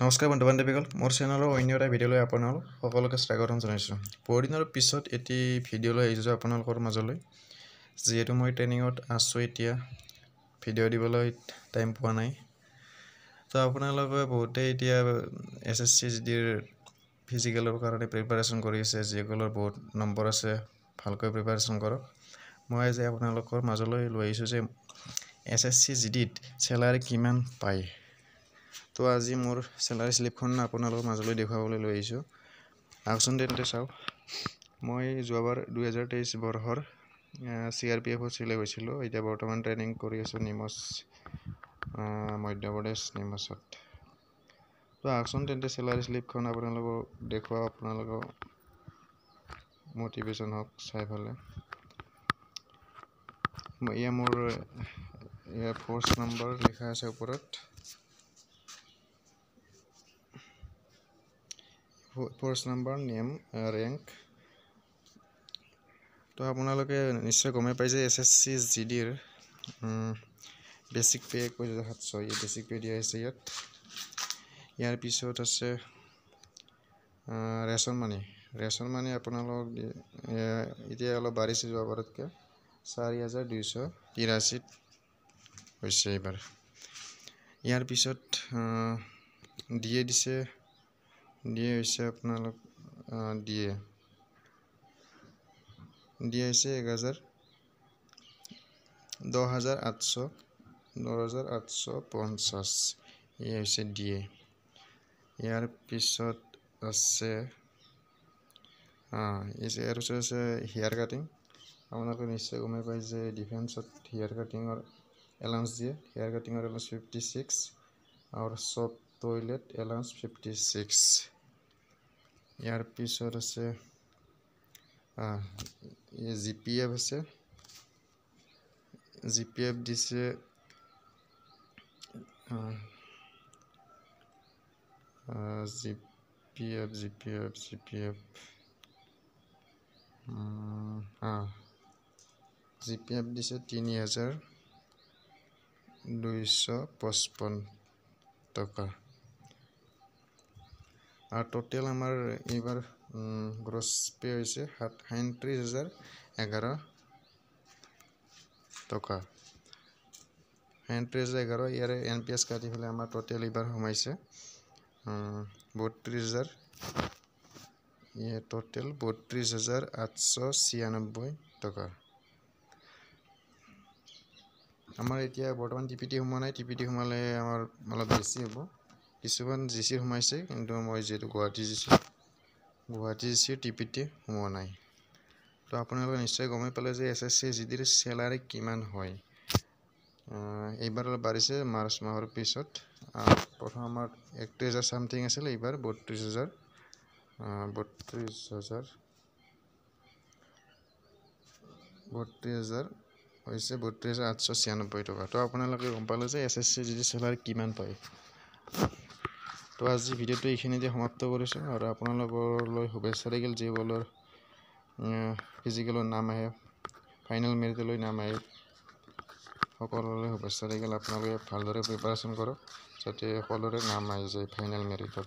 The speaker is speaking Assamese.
নমস্কাৰ বন্ধু বান্ধৱীসকল, মোৰ চেনেলৰ অন্য এটা ভিডিঅ'লৈ আপোনালোক সকলোকে স্বাগতম জনাইছোঁ। বহু দিনৰ পিছত এটি ভিডিঅ'লৈ আহিছোঁ আপোনালোকৰ মাজলৈ। যিহেতু মই ট্ৰেইনিঙত আছোঁ, এতিয়া ভিডিঅ' দিবলৈ টাইম পোৱা নাই। তো আপোনালোকে বহুতেই এতিয়া SSC GDৰ ফিজিকেলৰ কাৰণে প্ৰিপাৰেশ্যন কৰি আছে। যিসকলৰ বহুত নম্বৰ আছে, ভালকৈ প্ৰিপাৰেশ্যন কৰক। মই আজি আপোনালোকৰ মাজলৈ লৈ আহিছোঁ যে SSC GDত চেলাৰী কিমান পায়। তো আজি মোৰ চেলাৰী স্লিপখন আপোনালোকৰ মাজলৈ দেখুৱাবলৈ লৈ আহিছোঁ। আহকচোন তেন্তে চাওঁ। মই যোৱাবাৰ 2023 বৰ্ষৰ CRPFত চিলেক্ট হৈছিলোঁ। এতিয়া বৰ্তমান ট্ৰেইনিং কৰি আছোঁ নিমচ, মধ্যপ্ৰদেশ নিমচত। তো আহকচোন তেন্তে চেলাৰী স্লিপখন আপোনালোকক দেখুৱাওঁ, আপোনালোকৰ মটিভেশ্যন হওক চাই পেলাই। এয়া মোৰ পোষ্ট নম্বৰ লিখা আছে ওপৰত। Post number, name, rank. তো আপোনালোকে নিশ্চয় গমেই পাইছে SSC GDৰ বেচিক পে 21,700 বেচিক পে দিয়া হৈছে ইয়াত। ইয়াৰ পিছত আছে ৰেচন মানি আপোনালোক এতিয়া অলপ বাঢ়িছে যোৱাবাৰতকৈ, 4,283 হৈছে এইবাৰ। ইয়াৰ পিছত দিয়ে হৈছে আপোনালোক দিয়ে হৈছে 10,850 এয়া হৈছে দিয়ে। ইয়াৰ পিছত আছে হেয়াৰ কাটিং। আপোনালোকে নিশ্চয় গমেই পাই যে ডিফেন্সত হেয়াৰ কাটিঙৰ এলাউন্স দিয়ে। হেয়াৰ কাটিঙৰ এলাউন্স 56 আৰু চব টয়লেট এলাউন্স 56। ইয়াৰ পিছত আছে GPF আছে। GPF দিছে GPF দিছে 3,255 টকা। আৰু টোটেল আমাৰ এইবাৰ গ্ৰছ পে হৈছে 37,011 টকা। 37,011। ইয়াৰে NPS কাটি পেলাই আমাৰ টোটেল এইবাৰ সোমাইছে 32,000। টোটেল 32,896 টকা। আমাৰ এতিয়া বৰ্তমান TPT সোমোৱা নাই। TPT সোমালে আমাৰ অলপ বেছি হ'ব। কিছুমান GC সোমাইছে, কিন্তু মই যিহেতু গুৱাহাটী GCৰ TPT সোমোৱা নাই। তো আপোনালোকে নিশ্চয় গমেই পালে যে SSC GDৰ চেলাৰী কিমান হয়। এইবাৰ অলপ বাঢ়িছে মাৰ্চ মাহৰ পিছত। প্ৰথম আমাৰ 31,000 চামথিং আছিলে, এইবাৰ 32,000 হৈছে 32,896 টকা। তো আপোনালোকে গম পালে যে SSC GDৰ চেলাৰী কিমান পায়। তো আজি ভিডিঅ'টো এইখিনিতে সমাপ্ত কৰিছোঁ, আৰু আপোনালোকলৈ শুভেচ্ছা থাকিল। যিসকলৰ ফিজিকেলৰ নাম আহে, ফাইনেল মেৰিটলৈ নাম আহে, সকলোৰে শুভেচ্ছা থাকিল। আপোনালোকে ভালদৰে প্ৰিপাৰেশ্যন কৰক, যাতে সকলোৰে নাম আহি যায় ফাইনেল মেৰিটত।